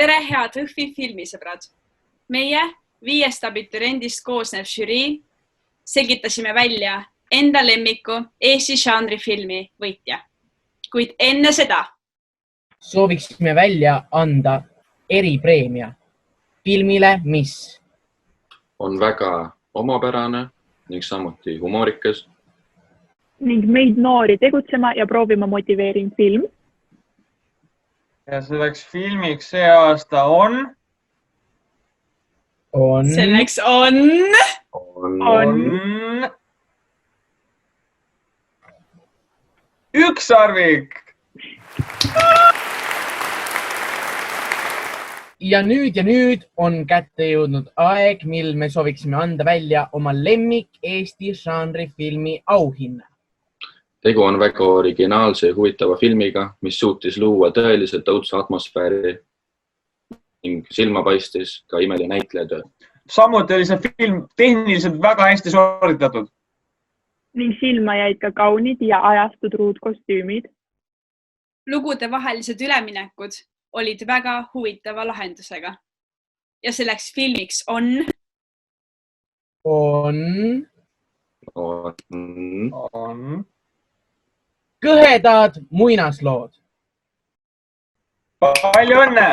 Tere head õhvi filmisõbrad! Meie 5 abituriendist koosnev žürii selgitasime välja enda lemmiku Eesti žanrifilmi võitja. Kuid enne seda sooviksime välja anda eripreemia filmile, mis on väga omapärane ning samuti humoorikas ning meid noori tegutsema ja proovima motiveeriv film. Ja selleks filmiks see aasta on selleks on Ükssarvik. ja nüüd on kätte jõudnud aeg, mil me sooviksime anda välja oma lemmik Eesti žanrifilmi auhinna. Tegu on väga originaalse ja huvitava filmiga, mis suutis luua tõeliselt õudse atmosfääri ning silma paistis ka imeline näitlejatöö. Samuti oli see film tehniliselt väga hästi sooritatud. Ning silma jäid ka kaunid ja ajastud ruudkostüümid. lugude vahelised üleminekud olid väga huvitava lahendusega. Ja selleks filmiks on Kõhedad muinaslood. Palju õnne!